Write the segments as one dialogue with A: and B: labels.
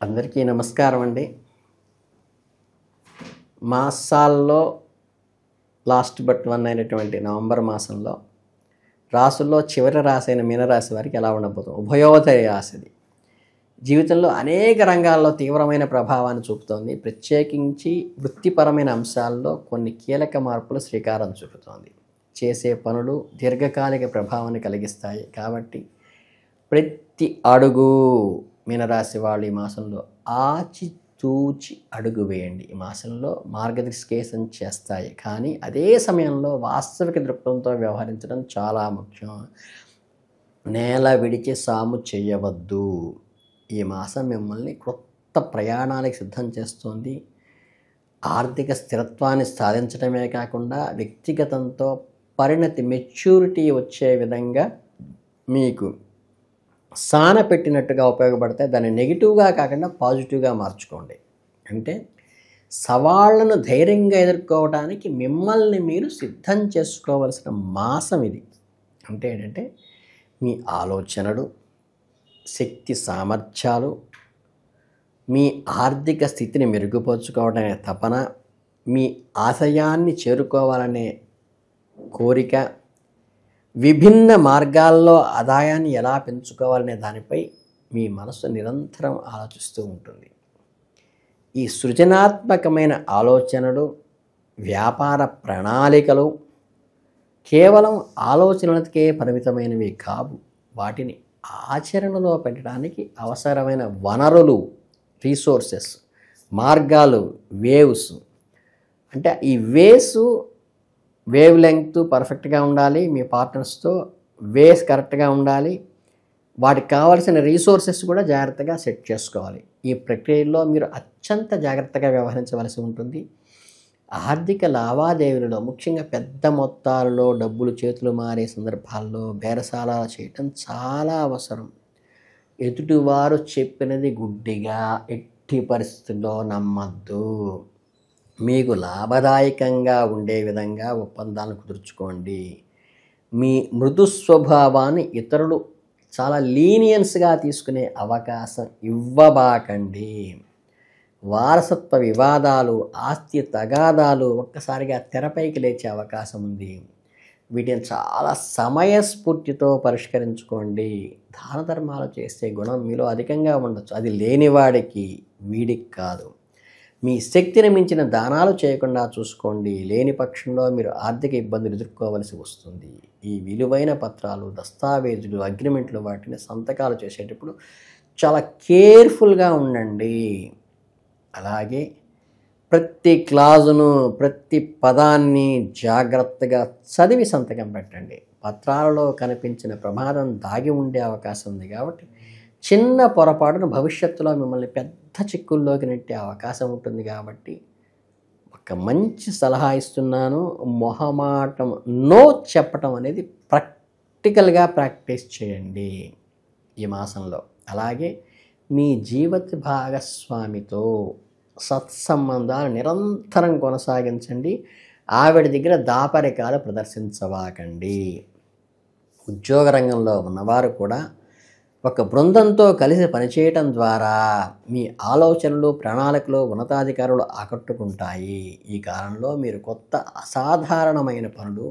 A: అందరికీ నమస్కారం అండి. మాసాల్లో లాస్ట్ బట్ వన్ అయినటువంటి నవంబర్ మాసంలో రాసుల్లో చివరి రాశి అయిన మీనరాశి వారికి ఎలా ఉండబోతుంది? ఉభయోదయ రాశిది జీవితంలో అనేక రంగాల్లో తీవ్రమైన ప్రభావాన్ని చూపుతోంది. ప్రత్యేకించి వృత్తిపరమైన అంశాల్లో కొన్ని కీలక మార్పులు శ్రీకారం చుడుతోంది. చేసే పనులు దీర్ఘకాలిక ప్రభావాన్ని కలిగిస్తాయి. కాబట్టి ప్రతి అడుగు మీనరాశి వాళ్ళు ఈ మాసంలో ఆచితూచి అడుగు వేయండి. ఈ మాసంలో మార్గదర్శకేశం చేస్తాయి. కానీ అదే సమయంలో వాస్తవిక దృక్పథంతో వ్యవహరించడం చాలా ముఖ్యం. నేల విడిచి సాము చేయవద్దు. ఈ మాసం మిమ్మల్ని కొత్త ప్రయాణాలకు సిద్ధం చేస్తోంది. ఆర్థిక స్థిరత్వాన్ని సాధించడమే కాకుండా వ్యక్తిగతంతో పరిణతి మెచ్యూరిటీ వచ్చే విధంగా మీకు సాన పెట్టినట్టుగా ఉపయోగపడతాయి. దాన్ని నెగిటివ్గా కాకుండా పాజిటివ్గా మార్చుకోండి. అంటే సవాళ్లను ధైర్యంగా ఎదుర్కోవడానికి మిమ్మల్ని మీరు సిద్ధం చేసుకోవలసిన మాసం ఇది. అంటే ఏంటంటే మీ ఆలోచనలు, శక్తి సామర్థ్యాలు, మీ ఆర్థిక స్థితిని మెరుగుపరుచుకోవడమే తపన, మీ ఆశయాన్ని చేరుకోవాలనే కోరిక, విభిన్న మార్గాల్లో ఆదాయాన్ని ఎలా పెంచుకోవాలనే దానిపై మీ మనసు నిరంతరం ఆలోచిస్తూ ఉంటుంది. ఈ సృజనాత్మకమైన ఆలోచనలు, వ్యాపార ప్రణాళికలు కేవలం ఆలోచనలకే పరిమితమైనవి కావు. వాటిని ఆచరణలో పెట్టడానికి అవసరమైన వనరులు, రీసోర్సెస్, మార్గాలు, వేవ్స్. అంటే ఈ వేవ్ లెంగ్త్ పర్ఫెక్ట్గా ఉండాలి. మీ పార్ట్నర్స్తో వేస్ కరెక్ట్గా ఉండాలి. వాటికి కావాల్సిన రీసోర్సెస్ కూడా జాగ్రత్తగా సెట్ చేసుకోవాలి. ఈ ప్రక్రియలో మీరు అత్యంత జాగ్రత్తగా వ్యవహరించవలసి ఉంటుంది. ఆర్థిక లావాదేవీలలో ముఖ్యంగా పెద్ద మొత్తాలలో డబ్బులు చేతులు మారే సందర్భాల్లో బేరసారాలు చేయటం చాలా అవసరం. ఎదుటివారు చెప్పినది గుడ్డిగా ఎట్టి పరిస్థితుల్లో నమ్మద్దు. మీకు లాభదాయకంగా ఉండే విధంగా ఒప్పందాలను కుదుర్చుకోండి. మీ మృదు స్వభావాన్ని ఇతరులు చాలా లీనియన్స్గా తీసుకునే అవకాశం ఇవ్వబాకండి. వారసత్వ వివాదాలు, ఆస్తి తగాదాలు ఒక్కసారిగా తెరపైకి లేచే అవకాశం ఉంది. వీటిని చాలా సమయస్ఫూర్తితో పరిష్కరించుకోండి. దాన ధర్మాలు చేసే గుణం మీలో అధికంగా ఉండొచ్చు. అది లేనివాడికి, వీడికి కాదు. మీ శక్తిని మించిన దానాలు చేయకుండా చూసుకోండి. లేని పక్షంలో మీరు ఆర్థిక ఇబ్బందులు ఎదుర్కోవలసి వస్తుంది. ఈ విలువైన పత్రాలు, దస్తావేజులు, అగ్రిమెంట్లు వాటిని సంతకాలు చేసేటప్పుడు చాలా కేర్ఫుల్గా ఉండండి. అలాగే ప్రతి క్లాజును, ప్రతి పదాన్ని జాగ్రత్తగా చదివి సంతకం పెట్టండి. పత్రాలలో కనిపించిన ప్రమాదం దాగి ఉండే అవకాశం ఉంది. కాబట్టి చిన్న పొరపాటును భవిష్యత్తులో మిమ్మల్ని పెద్ద చిక్కుల్లోకి నెట్టే అవకాశం ఉంటుంది. కాబట్టి ఒక మంచి సలహా ఇస్తున్నాను. మొహమాటం నో చెప్పటం అనేది ప్రాక్టికల్గా ప్రాక్టీస్ చేయండి ఈ మాసంలో. అలాగే మీ జీవిత భాగస్వామితో సత్సంబంధాలు నిరంతరం కొనసాగించండి. ఆవిడ దగ్గర దాపరికాలు ప్రదర్శించవాకండి. ఉద్యోగ రంగంలో ఉన్నవారు కూడా ఒక బృందంతో కలిసి పనిచేయటం ద్వారా మీ ఆలోచనలు, ప్రణాళికలు ఉన్నతాధికారులు ఆకట్టుకుంటాయి. ఈ కాలంలో మీరు కొత్త అసాధారణమైన పనులు,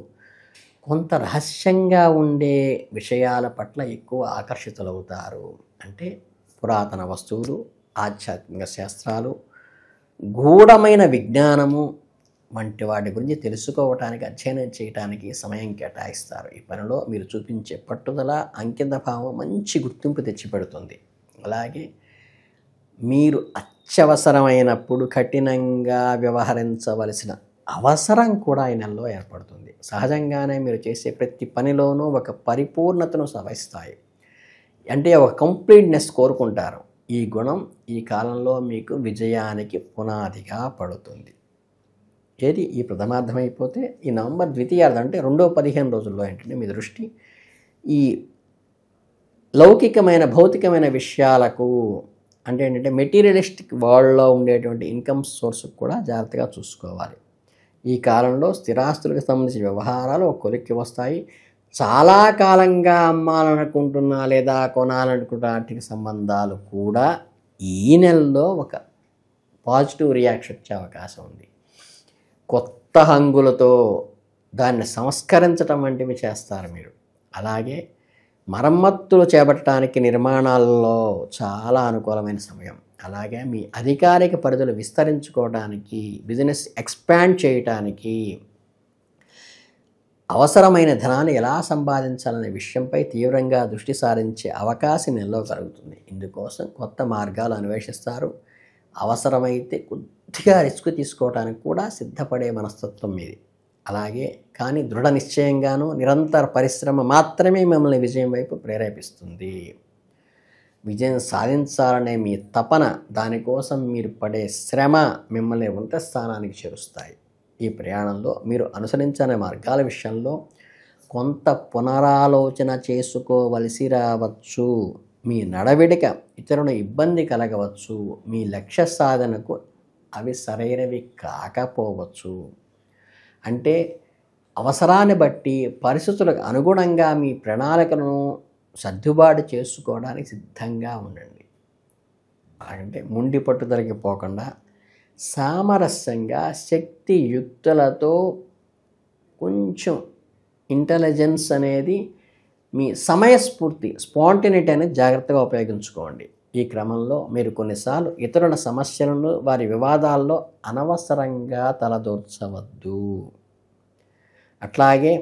A: కొంత రహస్యంగా ఉండే విషయాల పట్ల ఎక్కువ ఆకర్షితులవుతారు. అంటే పురాతన వస్తువులు, ఆధ్యాత్మిక శాస్త్రాలు, గూఢమైన విజ్ఞానము వంటి వాటి గురించి తెలుసుకోవటానికి, అధ్యయనం చేయడానికి సమయం కేటాయిస్తారు. ఈ పనిలో మీరు చూపించే పట్టుదల, అంకిత భావం మంచి గుర్తింపు తెచ్చిపెడుతుంది. అలాగే మీరు అత్యవసరమైనప్పుడు కఠినంగా వ్యవహరించవలసిన అవసరం కూడా ఈ నెలలో ఏర్పడుతుంది. సహజంగానే మీరు చేసే ప్రతి పనిలోనూ ఒక పరిపూర్ణతను సాధిస్తాయి. అంటే ఒక కంప్లీట్నెస్ కోరుకుంటారు. ఈ గుణం ఈ కాలంలో మీకు విజయానికి పునాదిగా పడుతుంది. ఏది ఈ ప్రథమార్థం అయిపోతే ఈ నవంబర్ ద్వితీయార్థం అంటే రెండో 15 రోజుల్లో ఏంటంటే మీ దృష్టి ఈ లౌకికమైన భౌతికమైన విషయాలకు, అంటే ఏంటంటే మెటీరియలిస్టిక్ వరల్డ్లో ఉండేటువంటి ఇన్కమ్ సోర్స్ కూడా జాగ్రత్తగా చూసుకోవాలి. ఈ కాలంలో స్థిరాస్తులకు సంబంధించిన వ్యవహారాలు ఒక కొలిక్కి వస్తాయి. చాలా కాలంగా అమ్మాలనుకుంటున్నా లేదా కొనాలనుకుంటున్న ఆర్థిక సంబంధాలు కూడా ఈ నెలలో ఒక పాజిటివ్ రియాక్షన్ వచ్చే అవకాశం ఉంది. కొత్త హంగులతో దాన్ని సంస్కరించటం వంటివి చేస్తారు మీరు. అలాగే మరమ్మతులు చేపట్టడానికి నిర్మాణాల్లో చాలా అనుకూలమైన సమయం. అలాగే మీ అధికారిక పరిధులు విస్తరించుకోవడానికి, బిజినెస్ ఎక్స్పాండ్ చేయటానికి, అవసరమైన ధనాన్ని ఎలా సంపాదించాలనే విషయంపై తీవ్రంగా దృష్టి సారించే అవకాశం నెలలో కలుగుతుంది. ఇందుకోసం కొత్త మార్గాలు అన్వేషిస్తారు. అవసరమైతే కొద్దిగా రిస్క్ తీసుకోవడానికి కూడా సిద్ధపడే మనస్తత్వం మీది. అలాగే కానీ దృఢ నిశ్చయంగానూ నిరంతర పరిశ్రమ మాత్రమే మిమ్మల్ని విజయం వైపు ప్రేరేపిస్తుంది. విజయం సాధించాలనే మీ తపన, దానికోసం మీరు పడే శ్రమ మిమ్మల్ని ఉన్నత స్థానానికి చేరుస్తాయి. ఈ ప్రయాణంలో మీరు అనుసరించని మార్గాల విషయంలో కొంత పునరాలోచన చేసుకోవలసి రావచ్చు. మీ నడవడిక ఇతరుల ఇబ్బంది కలగవచ్చు. మీ లక్ష్య సాధనకు అవి సరైనవి కాకపోవచ్చు. అంటే అవసరాన్ని బట్టి పరిస్థితులకు అనుగుణంగా మీ ప్రణాళికలను సర్దుబాటు చేసుకోవడానికి సిద్ధంగా ఉండండి. అంటే ముండి పట్టుదలకి పోకుండా సామరస్యంగా శక్తియుక్తులతో కొంచెం ఇంటెలిజెన్స్ అనేది, మీ సమయస్ఫూర్తి స్పాంటేనిటీ అనేది జాగ్రత్తగా ఉపయోగించుకోండి. ఈ క్రమంలో మీరు కొన్నిసార్లు ఇతరుల సమస్యలను, వారి వివాదాల్లో అనవసరంగా తలదూర్చవద్దు. అట్లాగే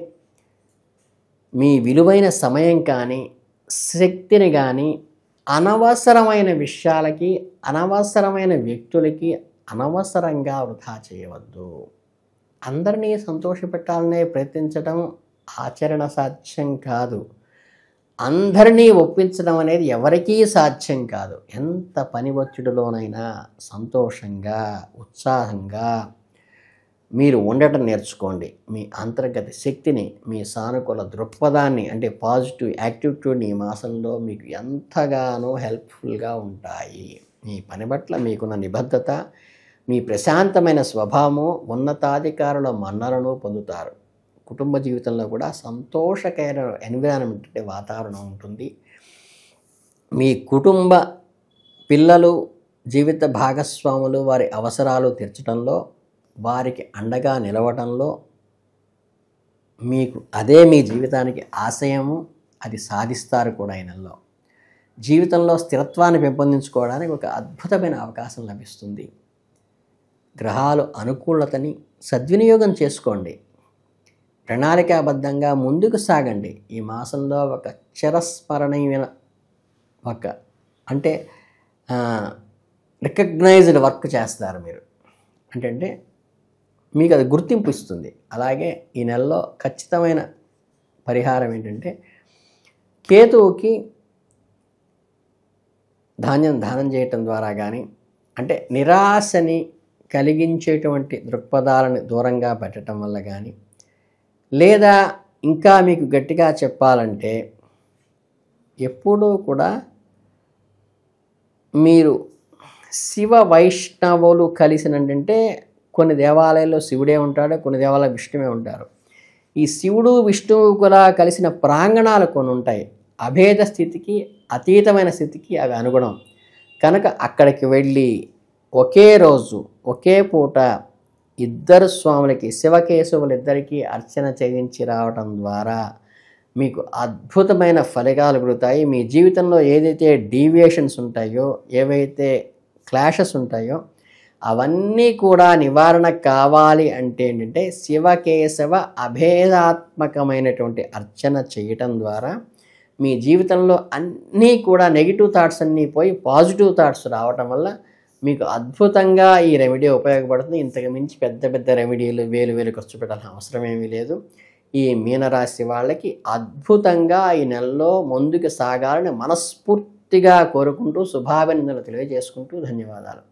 A: మీ విలువైన సమయం కానీ శక్తిని కానీ అనవసరమైన విషయాలకి, అనవసరమైన వ్యక్తులకి అనవసరంగా వృధా చేయవద్దు. అందరినీ సంతోషపెట్టాలనే ప్రయత్నించడం ఆచరణ సాధ్యం కాదు. అందరినీ ఒప్పించడం అనేది ఎవరికీ సాధ్యం కాదు. ఎంత పని ఒత్తిడిలోనైనా సంతోషంగా, ఉత్సాహంగా మీరు ఉండటం నేర్చుకోండి. మీ అంతర్గత శక్తిని, మీ సానుకూల దృక్పథాన్ని, అంటే పాజిటివ్ యాటిట్యూడ్ని ఈ మాసంలో మీకు ఎంతగానో హెల్ప్ఫుల్గా ఉంటాయి. మీ పని పట్ల మీకున్న నిబద్ధత, మీ ప్రశాంతమైన స్వభావము ఉన్నతాధికారుల మన్నలను పొందుతారు. కుటుంబ జీవితంలో కూడా సంతోషకర ఎన్విరాన్మెంట్, అంటే వాతావరణం ఉంటుంది. మీ కుటుంబ పిల్లలు, జీవిత భాగస్వాములు వారి అవసరాలు తీర్చడంలో, వారికి అండగా నిలవడంలో మీకు అదే మీ జీవితానికి ఆశయము. అది సాధిస్తారు కూడా. ఈ నెలలో జీవితంలో స్థిరత్వాన్ని పెంపొందించుకోవడానికి ఒక అద్భుతమైన అవకాశం లభిస్తుంది. గ్రహాలు అనుకూలతని సద్వినియోగం చేసుకోండి. ప్రణాళికాబద్ధంగా ముందుకు సాగండి. ఈ మాసంలో ఒక చిరస్మరణీయమైన అంటే రికగ్నైజ్డ్ వర్క్ చేస్తారు మీరు. అంటే మీకు అది గుర్తింపు ఇస్తుంది. అలాగే ఈ నెలలో ఖచ్చితమైన పరిహారం ఏంటంటే, కేతువుకి దానం చేయటం ద్వారా కానీ, అంటే నిరాశని కలిగించేటువంటి దృక్పథాలను దూరంగా పెట్టడం వల్ల కానీ, లేదా ఇంకా మీకు గట్టిగా చెప్పాలంటే ఎప్పుడూ కూడా మీరు శివ వైష్ణవులు కలిసినంటే, కొన్ని దేవాలయాల్లో శివుడే ఉంటాడు, కొన్ని దేవాలయాల్లో విష్ణువే ఉంటారు. ఈ శివుడు విష్ణువు కూడా కలిసిన ప్రాంగణాలు కొన్ని ఉంటాయి. అభేద స్థితికి, అతీతమైన స్థితికి అవి అనుగుణం. కనుక అక్కడికి వెళ్ళి ఒకే రోజు ఒకే పూట ఇద్దరు స్వాములకి, శివకేశవులు ఇద్దరికీ అర్చన చేయించి రావటం ద్వారా మీకు అద్భుతమైన ఫలితాలు కలుగుతాయి. మీ జీవితంలో ఏదైతే డీవియేషన్స్ ఉంటాయో, ఏవైతే క్లాషెస్ ఉంటాయో అవన్నీ కూడా నివారణ కావాలి అంటే ఏంటంటే, శివకేశవ అభేదాత్మకమైనటువంటి అర్చన చేయటం ద్వారా మీ జీవితంలో అన్నీ కూడా నెగిటివ్ థాట్స్ అన్నీ పోయి పాజిటివ్ థాట్స్ రావటం వల్ల మీకు అద్భుతంగా ఈ రెమెడీ ఉపయోగపడుతుంది. ఇంతకు మించి పెద్ద పెద్ద రెమెడీలు వేలు ఖర్చు పెట్టాల్సిన అవసరం ఏమీ లేదు. ఈ మీనరాశి వాళ్ళకి అద్భుతంగా ఈ నెలలో ముందుకు సాగాలని మనస్ఫూర్తిగా కోరుకుంటూ శుభాభినందనలు తెలియజేసుకుంటూ ధన్యవాదాలు.